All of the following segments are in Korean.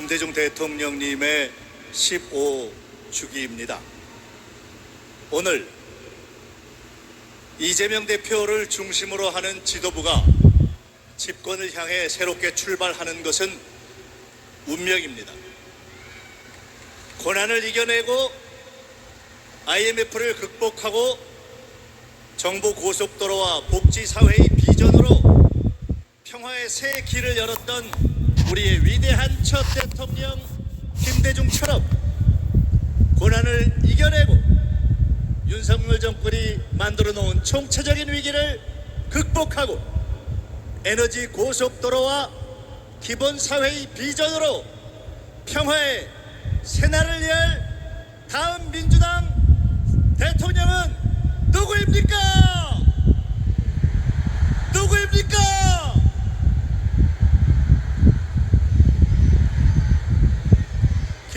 김대중 대통령님의 15주기입니다. 오늘 이재명 대표를 중심으로 하는 지도부가 집권을 향해 새롭게 출발하는 것은 운명입니다. 고난을 이겨내고 IMF를 극복하고 정부 고속도로와 복지사회의 비전으로 평화의 새 길을 열었던 우리의 위대한 첫 대통령 김대중처럼 고난을 이겨내고 윤석열 정권이 만들어 놓은 총체적인 위기를 극복하고 에너지 고속도로와 기본사회의 비전으로 평화의 새날을 열 다음 민주당 대통령은 누구입니까? 누구입니까?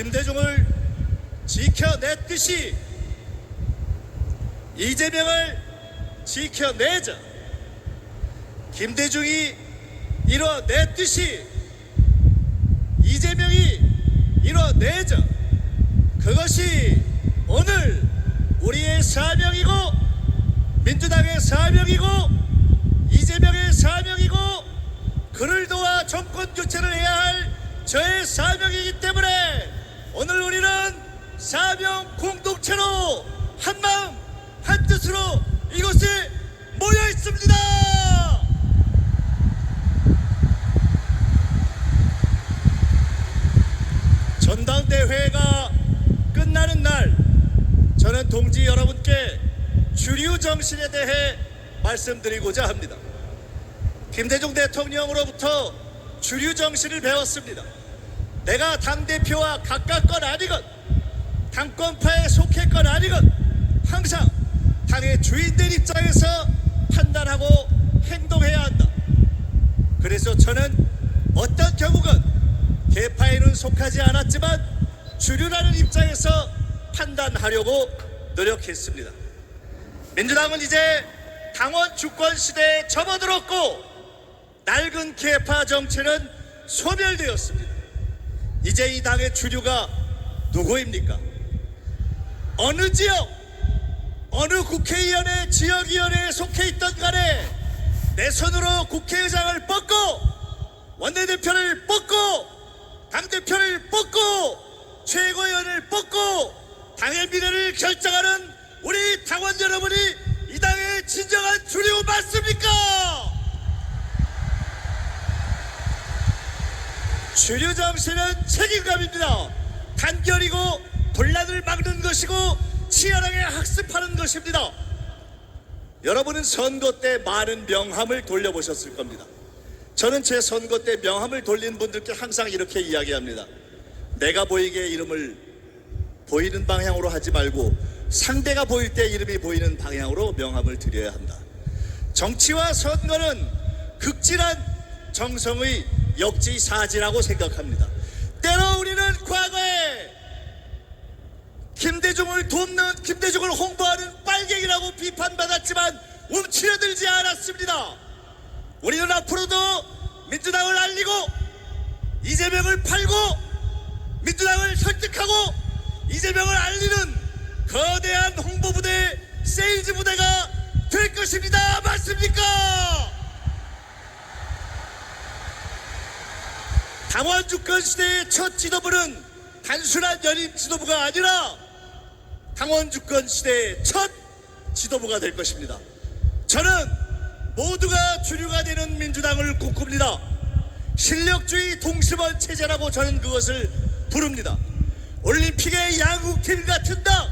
김대중을 지켜냈듯이 이재명을 지켜내자. 김대중이 이뤄냈듯이 이재명이 이뤄내자. 그것이 오늘 우리의 사명이고 민주당의 사명이고 이재명의 사명이고 그를 도와 정권 교체를 해야 할 저의 사명이기 때문에 오늘 우리는 사명 공동체로 한마음 한뜻으로 이곳에 모여 있습니다. 전당대회가 끝나는 날 저는 동지 여러분께 주류 정신에 대해 말씀드리고자 합니다. 김대중 대통령으로부터 주류 정신을 배웠습니다. 내가 당대표와 가깝건 아니건 당권파에 속했건 아니건 항상 당의 주인된 입장에서 판단하고 행동해야 한다. 그래서 저는 어떤 경우건 계파에는 속하지 않았지만 주류라는 입장에서 판단하려고 노력했습니다. 민주당은 이제 당원 주권 시대에 접어들었고 낡은 계파 정체는 소멸되었습니다. 이제 이 당의 주류가 누구입니까? 어느 지역, 어느 국회의원의 지역위원회에 속해 있던 간에 내 손으로 국회의장을 뽑고 원내대표를 뽑고 당대표를 뽑고 최고위원을 뽑고 당의 미래를 결정하는 우리 당원 여러분이 이 당의 진정한 주류 맞습니까? 주류 정신은 책임감입니다. 단결이고 분란을 막는 것이고 치열하게 학습하는 것입니다. 여러분은 선거 때 많은 명함을 돌려보셨을 겁니다. 저는 제 선거 때 명함을 돌린 분들께 항상 이렇게 이야기합니다. 내가 보이게 이름을 보이는 방향으로 하지 말고 상대가 보일 때 이름이 보이는 방향으로 명함을 드려야 한다. 정치와 선거는 극진한 정성의 역지사지라고 생각합니다. 때로 우리는 과거에 김대중을 돕는 김대중을 홍보하는 빨갱이라고 비판받았지만 움츠러들지 않았습니다. 우리는 앞으로도 민주당을 알리고 이재명을 팔고 민주당을 설득하고 이재명을 알리는 거대한 홍보부대, 세일즈 부대가 될 것입니다. 맞습니까? 당원 주권 시대의 첫 지도부는 단순한 연임 지도부가 아니라 당원 주권 시대의 첫 지도부가 될 것입니다. 저는 모두가 주류가 되는 민주당을 꿈꿉니다. 실력주의 동심원 체제라고 저는 그것을 부릅니다. 올림픽의 야구팀 같은 당,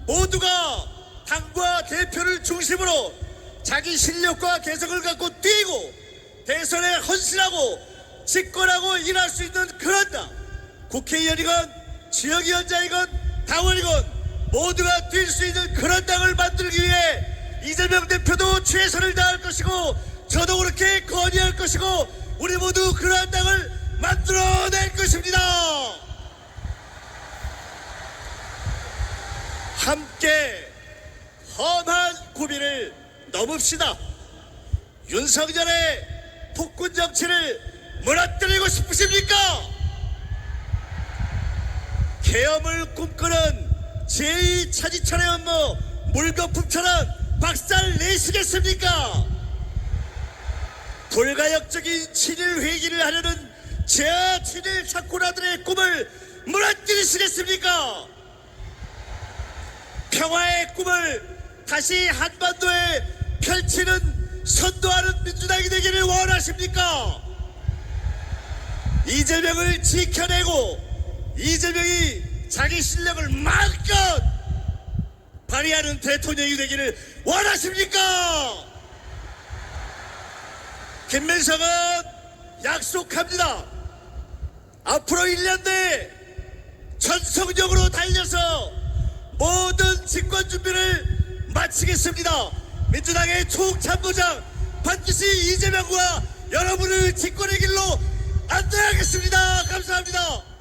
모두가 당과 대표를 중심으로 자기 실력과 개성을 갖고 뛰고 대선에 헌신하고 집권하고 일할 수 있는 그런 당, 국회의원이건 지역위원장이건 당원이건 모두가 뛸 수 있는 그런 당을 만들기 위해 이재명 대표도 최선을 다할 것이고 저도 그렇게 건의할 것이고 우리 모두 그러한 당을 만들어낼 것입니다. 함께 험한 고비를 넘읍시다. 윤석열의 폭군 정치를 무너뜨리고 싶으십니까? 계엄을 꿈꾸는 제2차지천의 업무 물거품처럼 박살 내시겠습니까? 불가역적인 친일 회기를 하려는 제아 친일 착고라들의 꿈을 무너뜨리시겠습니까? 평화의 꿈을 다시 한반도에 펼치는 선도하는 민주당이 되기를 원하십니까? 이재명을 지켜내고 이재명이 자기 실력을 마음껏 발휘하는 대통령이 되기를 원하십니까? 김민석은 약속합니다. 앞으로 1년 내에 전속력으로 달려서 모든 집권 준비를 마치겠습니다. 민주당의 총참모장 반드시 이재명과 여러분을 집권의 길로 안내하겠습니다. 감사합니다.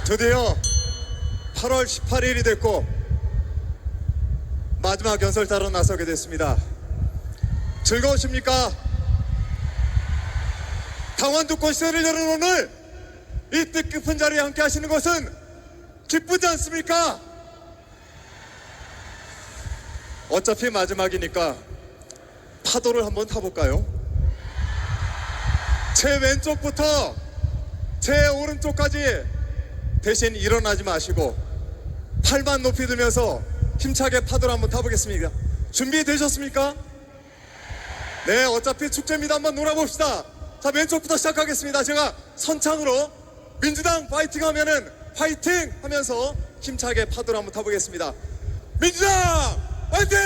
드디어 8월 18일이 됐고 마지막 연설자로 나서게 됐습니다. 즐거우십니까? 강원도권 시대를 여는 오늘 이 뜻깊은 자리에 함께 하시는 것은 기쁘지 않습니까? 어차피 마지막이니까 파도를 한번 타볼까요? 제 왼쪽부터 제 오른쪽까지 대신 일어나지 마시고 팔만 높이 들면서 힘차게 파도를 한번 타보겠습니다. 준비되셨습니까? 네, 어차피 축제입니다. 한번 놀아봅시다. 자, 왼쪽부터 시작하겠습니다. 제가 선창으로 민주당 파이팅 하면은 파이팅 하면서 힘차게 파도를 한번 타보겠습니다. 민주당 파이팅!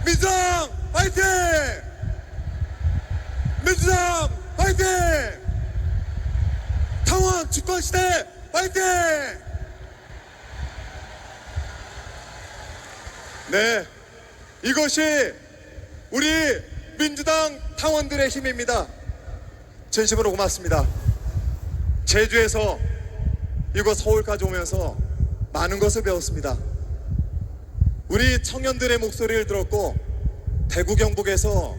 민주당 파이팅! 민주당 파이팅! 강원 주권시대 파이팅! 네, 이것이 우리 민주당 당원들의 힘입니다. 진심으로 고맙습니다. 제주에서 이곳 서울까지 오면서 많은 것을 배웠습니다. 우리 청년들의 목소리를 들었고 대구 경북에서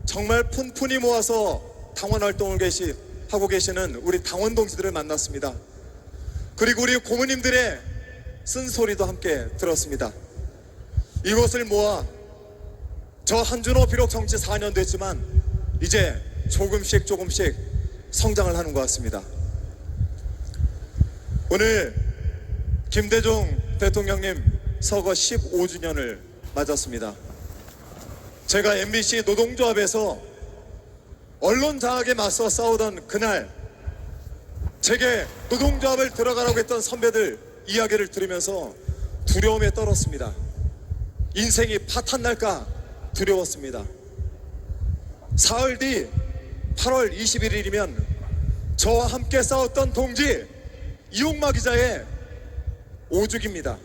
정말 푼푼히 모아서 당원 활동을 하고 계시는 우리 당원 동지들을 만났습니다. 그리고 우리 고모님들의 쓴소리도 함께 들었습니다. 이것을 모아 저 한준호 비록 정치 4년 됐지만 이제 조금씩 성장을 하는 것 같습니다. 오늘 김대중 대통령님 서거 15주년을 맞았습니다. 제가 MBC 노동조합에서 언론 장악에 맞서 싸우던 그날 제게 노동조합을 들어가라고 했던 선배들 이야기를 들으면서 두려움에 떨었습니다. 인생이 파탄 날까 두려웠습니다. 사흘 뒤 8월 21일이면 저와 함께 싸웠던 동지 이용마 기자의 5주기입니다.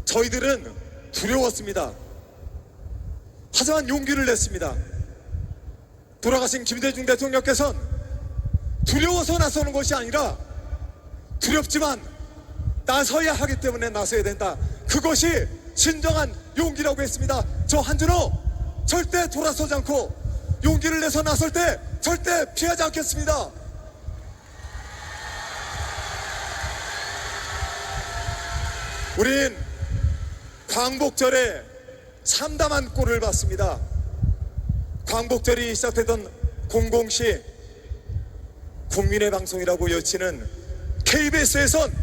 저희들은 두려웠습니다. 하지만 용기를 냈습니다. 돌아가신 김대중 대통령께서는 두려워서 나서는 것이 아니라 두렵지만 나서야 하기 때문에 나서야 된다. 그것이 진정한 용기라고 했습니다. 저 한준호 절대 돌아서지 않고 용기를 내서 나설 때 절대 피하지 않겠습니다. 우린 광복절에 참담한 꼴을 봤습니다. 광복절이 시작되던 00시 국민의 방송이라고 여치는 KBS에선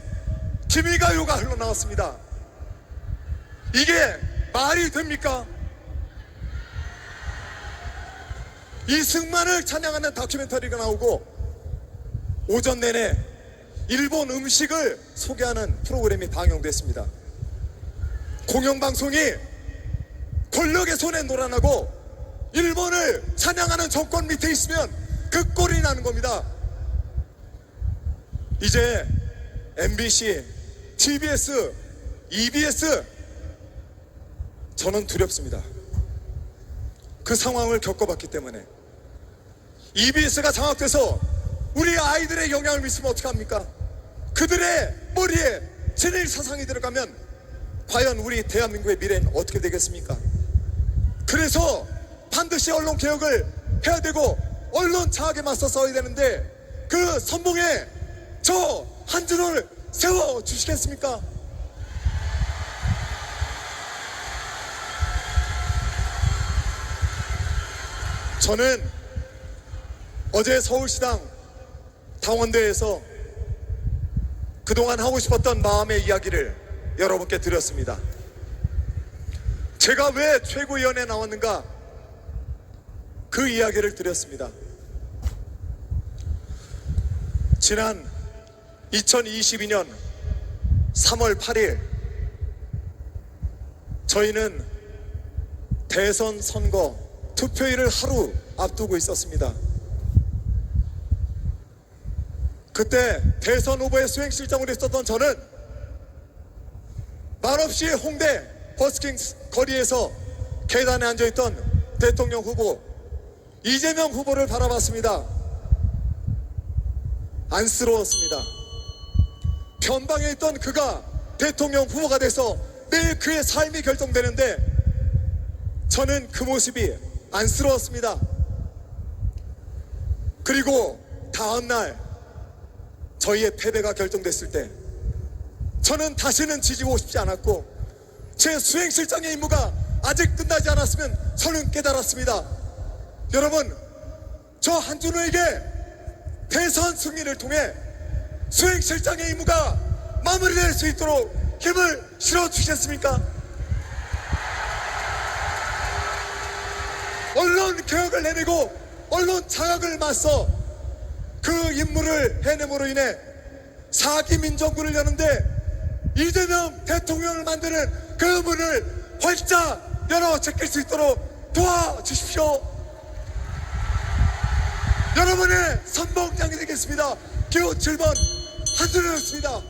기밀가요가 흘러나왔습니다. 이게 말이 됩니까? 이승만을 찬양하는 다큐멘터리가 나오고 오전 내내 일본 음식을 소개하는 프로그램이 방영됐습니다. 공영방송이 권력의 손에 놀아나고 일본을 찬양하는 정권 밑에 있으면 그 꼴이 나는 겁니다. 이제 MBC, TBS, EBS 저는 두렵습니다. 그 상황을 겪어봤기 때문에. EBS가 장악돼서 우리 아이들의 영향을 미치면 어떡합니까? 그들의 머리에 친일 사상이 들어가면 과연 우리 대한민국의 미래는 어떻게 되겠습니까? 그래서 반드시 언론 개혁을 해야 되고 언론 장악에 맞서 싸워야 되는데 그 선봉에 저 한준호를 세워 주시겠습니까? 저는 어제 서울시당 당원대회에서 그동안 하고 싶었던 마음의 이야기를 여러분께 드렸습니다. 제가 왜 최고위원회에 나왔는가 그 이야기를 드렸습니다. 지난 2022년 3월 8일 저희는 대선 선거 투표일을 하루 앞두고 있었습니다. 그때 대선 후보의 수행실장으로 있었던 저는 말없이 홍대 버스킹 거리에서 계단에 앉아있던 대통령 후보 이재명 후보를 바라봤습니다. 안쓰러웠습니다. 변방에 있던 그가 대통령 후보가 돼서 매일 그의 삶이 결정되는데 저는 그 모습이 안쓰러웠습니다. 그리고 다음날 저희의 패배가 결정됐을 때 저는 다시는 지지고 싶지 않았고 제 수행실장의 임무가 아직 끝나지 않았으면 저는 깨달았습니다. 여러분, 저 한준호에게 대선 승리를 통해 수행실장의 임무가 마무리될 수 있도록 힘을 실어주시겠습니까? 언론 개혁을 해내고 언론 장악을 맞서 그 임무를 해냄으로 인해 4기 민정군을 여는데 이재명 대통령을 만드는 그 문을 활짝 열어 제낄 수 있도록 도와주십시오. 여러분의 선봉장이 되겠습니다. 기호 7번 한준호였습니다.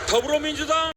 더불어민주당